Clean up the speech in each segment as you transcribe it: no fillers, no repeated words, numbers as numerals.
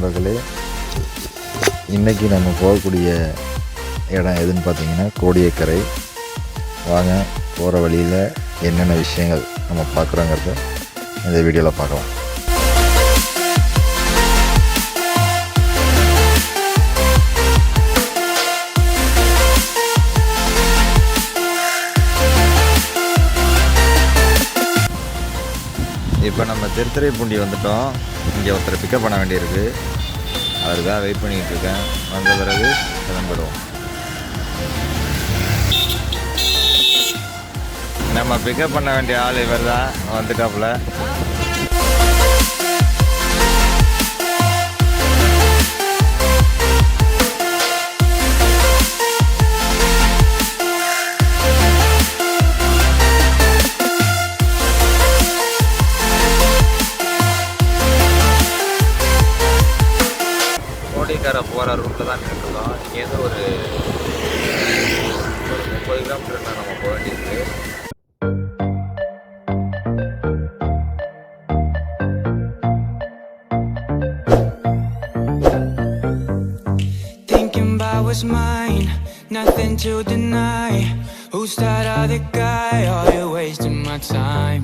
நண்பர்களே, இன்றைக்கி நம்ம போகக்கூடிய இடம் எதுன்னு பார்த்தீங்கன்னா கோடியக்கரை. வாங்க, போகிற வழியில் என்னென்ன விஷயங்கள் நம்ம பார்க்குறோங்கிறத இந்த வீடியோவில் பார்க்கலாம். இப்போ நம்ம திருத்துறைப்பூண்டி வந்துட்டோம். இங்கே ஒருத்தரை பிக்கப் பண்ண வேண்டியிருக்கு. அவருக்காக வெயிட் பண்ணிக்கிட்டு இருக்கேன். வந்த பிறகு கிளம்பிடுவோம். நம்ம பிக்கப் பண்ண வேண்டிய ஆள் இவர் தான் வந்துட்டாப்புல. கோடியக்கரை போகிற ரூட்டில் தான் நின்றுருக்கோம். இங்கேருந்து ஒரு 30 கிலோமீட்டர் தான் நம்ம போக வேண்டியிருக்கு. Thinking about what's mine, nothing to deny. Who's that other guy? Are you wasting my time?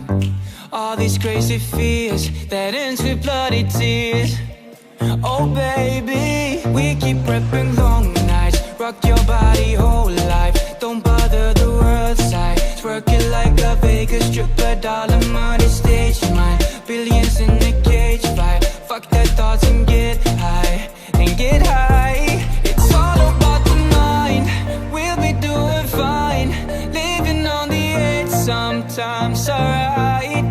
All these crazy fears that ends with bloody tears. Oh baby, we keep prepping long nights. Rock your body whole life. Don't bother the world side. Twerk it like a Vegas stripper, dollar money stage mine. Billions in the cage fight. Fuck their thoughts and get high, and get high. It's all about the mind. We'll be doing fine. Living on the edge, sometimes alright.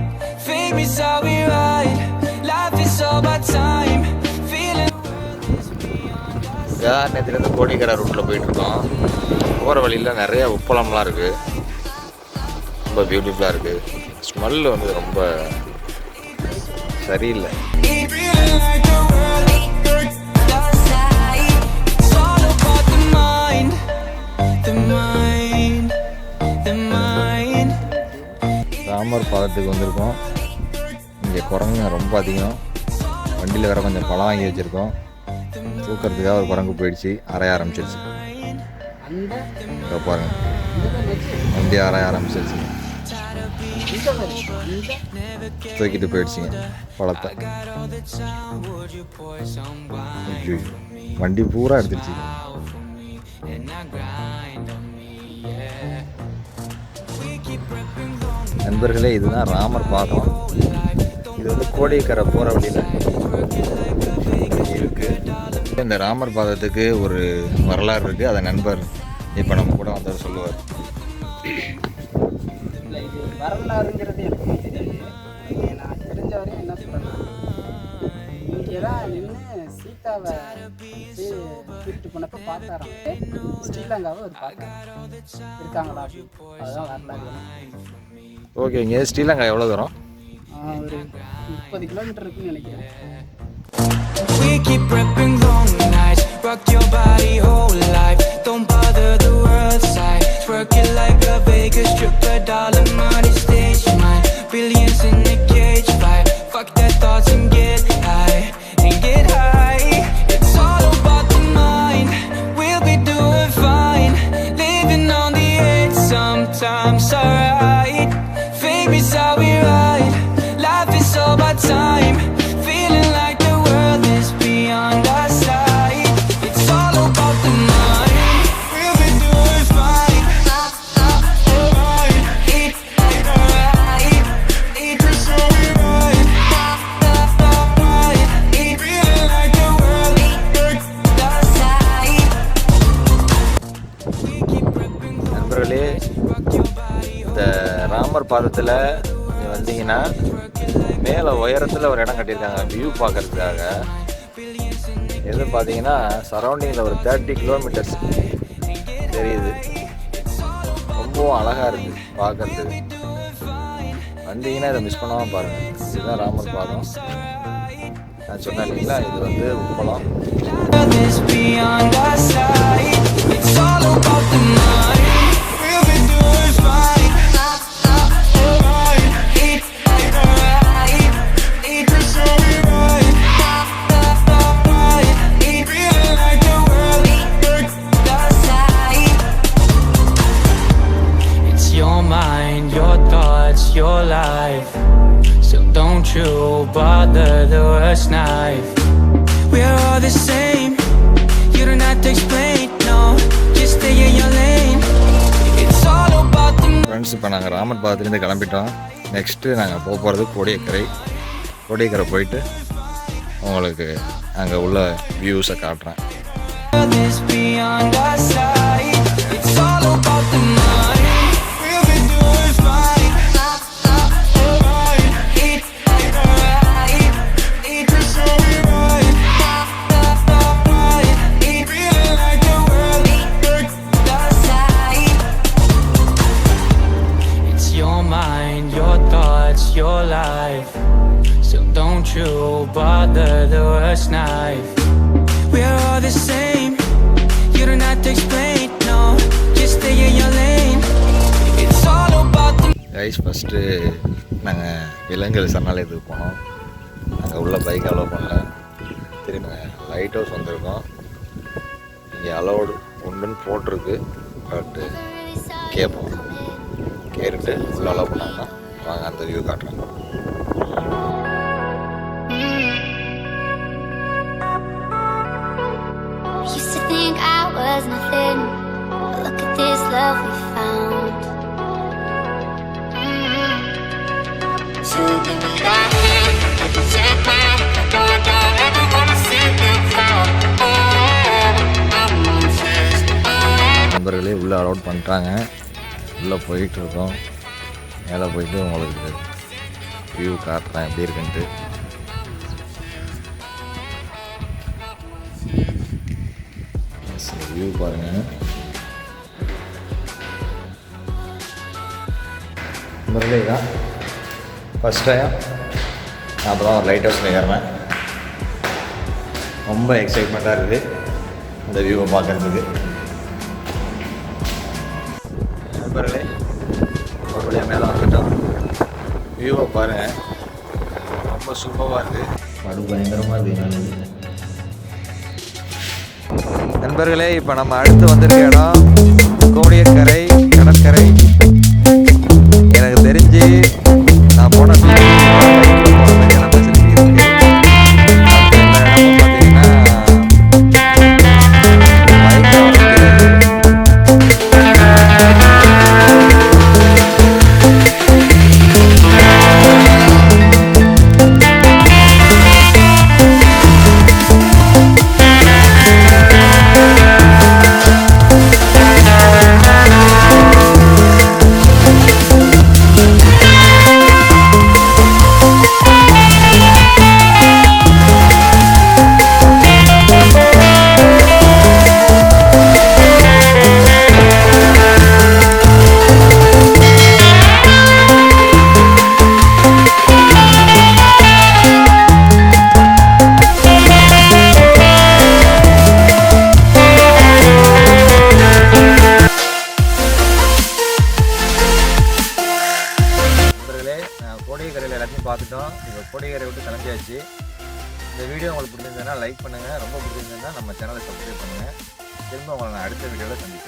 Fame is how we ride. Life is all about time. நேரத்துலேருந்து Kodiyakkarai ரூட்டில் போயிட்டுருக்கோம். போகிற வழியில் நிறைய உப்பளம்லாம் இருக்குது. ரொம்ப பியூட்டிஃபுல்லாக இருக்குது. Smell வந்து ரொம்ப சரியில்லை. ராமர் பாலத்துக்கு வந்திருக்கோம். இங்கே குரங்குங்க ரொம்ப அதிகம். வண்டியில் வேறு கொஞ்சம் பழம் வாங்கி வச்சுருக்கோம். தூக்கிறதுக்காக ஒரு குரங்கு போயிடுச்சு, அறைய ஆரம்பிச்சிருச்சு. பாருங்க, வண்டி அறைய ஆரம்பிச்சிருச்சு. தூக்கிட்டு போயிடுச்சுங்க பழத்தை. வண்டி பூரா எடுத்துருச்சு. நண்பர்களே, இதுதான் ராமர் பாதம். இது வந்து கோடியக்கரை போகிற வழியில் இருக்குது. இந்த ராமர் பாதத்துக்கு ஒரு வரலாறு இருக்குது. அதை நண்பர் இப்போ நம்ம கூட வந்தவர் சொல்லுவார். இல்லை, இது வரலாறுங்கிறது எனக்கு தெரியாது. நான் தெரிஞ்ச வரையும் என்ன சொல்கிறேன்னா, இங்கே தான் நின்று சீதாவை கூப்பிட்டு போனப்போ பார்த்தாராம். ஸ்ரீலங்காவை ஒரு பார்த்தாராம். இருக்காங்களா அப்படின்னு. அதுதான் வரலாறு. ஓகே, இங்கே ஸ்ரீலங்கா எவ்வளோ தூரம்? ஒரு 30 கிலோமீட்டர் இருக்குன்னு நினைக்கிறேன். We keep prepping long nights. Rock your body whole life. Don't bother the world side. Twerk it like a Vegas stripper, dollar money stage mine. Billions in the cage fight. Fuck their thoughts and get high, and get high. It's all about the mind. We'll be doing fine. Living on the edge, sometimes alright. Fame is how we ride. Life is all about time. Feeling like beyond our sight. It's all about the mind. We'll be doing fine. Alright. It's alright. It's so right. It's feeling like the world is our side. We keep prepping. நண்பர்களே, இந்த ராமர் பாதத்தில் வந்தீங்கன்னா மேலே உயரத்தில் ஒரு இடம் கட்டியிருக்காங்க view பார்க்கறதுக்காக. எது பார்த்தீங்கன்னா சரௌண்டிங்கில் ஒரு 30 கிலோமீட்டர்ஸ் தெரியுது. ரொம்பவும் அழகாக இருக்குது பார்க்கறதுக்கு. வந்தீங்கன்னா இதை மிஸ் பண்ணாமல் பாருங்கள். இதுதான் ராமர் பாதம். நான் சொன்னேன் இல்லைங்களா, இது வந்து உப்பளம். thoughts, your life. So don't you bother the worst knife. We're all the same. You don't have to explain, no. Just stay in your lane. It's all about the friends, இப்போ நாங்கள் ராமர் பாலத்துலேருந்து கிளம்பிட்டோம். நெக்ஸ்ட்டு நாங்கள் போக போகிறது கோடியக்கரை போயிட்டு உங்களுக்கு அங்கே உள்ள வியூஸை காட்டுறேன். others beyond our sight. It's all about the mind. We'll be doing fine. It's alright. It's just so right. It's feeling like the world is outside. It's your mind, your thoughts, your life. So don't you bother the worst knife. We're all the same. You don't have to explain, no. Just stay in your lane. It's all about the guys, first நாங்கள் விலங்குகள் சரணாலயத்துக்கு போனோம். அங்கே உள்ள bike allow பண்ணல. திரும்ப light house வந்திருக்கோம். இங்கே allowed ஒன்றுன்னு போட்டிருக்கு. பட்டு கேட்போம். கேட்டுட்டு உள்ள அலோவ் பண்ணாங்கன்னா வாங்க அந்த வியூ காட்டுறேன். Used to think I was nothing, but look at this love we found. So give me that hand, I can take mine. No, I don't ever wanna see you fall. I'm obsessed. நண்பர்களே, உள்ளே allot பண்ணிட்டாங்க. உள்ளே போயிட்டுருக்கோம். மேலே போயிட்டு உங்களுக்கு view காட்டுறேன் எப்படி இருக்குன்ட்டு. வியூ பாருங்கள். நண்பர்களே, இதான் ஃபஸ்ட் டைம் நான் அப்புறம் ஒரு லைட் ஹவுஸில் ஏறினேன். ரொம்ப எக்ஸைட்மெண்ட்டாக இருக்குது இந்த வியூவை பார்க்குறதுக்கு. நண்பர்களே, ஒரு மேலே வந்துட்டோம். வியூவை பாருங்கள், ரொம்ப சூப்பராக இருக்குது. அது பயங்கரமாக இருக்குது. நண்பர்களே, இப்போ நம்ம அடுத்து வந்திருக்க இடம் கோடியக்கரை கடற்கரை. எனக்கு தெரிஞ்சு நான் போன கோடியக்கரையில் எல்லாத்தையும் பார்த்துட்டோம். இப்போ கோடியக்கரை விட்டு கிளம்பியாச்சு. இந்த வீடியோ உங்களுக்கு பிடிச்சிருந்ததுன்னா லைக் பண்ணுங்கள். ரொம்ப பிடிச்சிருந்ததுன்னா நம்ம சேனலை சப்ஸ்கிரைப் பண்ணுங்கள். திரும்ப உங்களை நான் அடுத்த வீடியோவில் சந்திக்கிறேன்.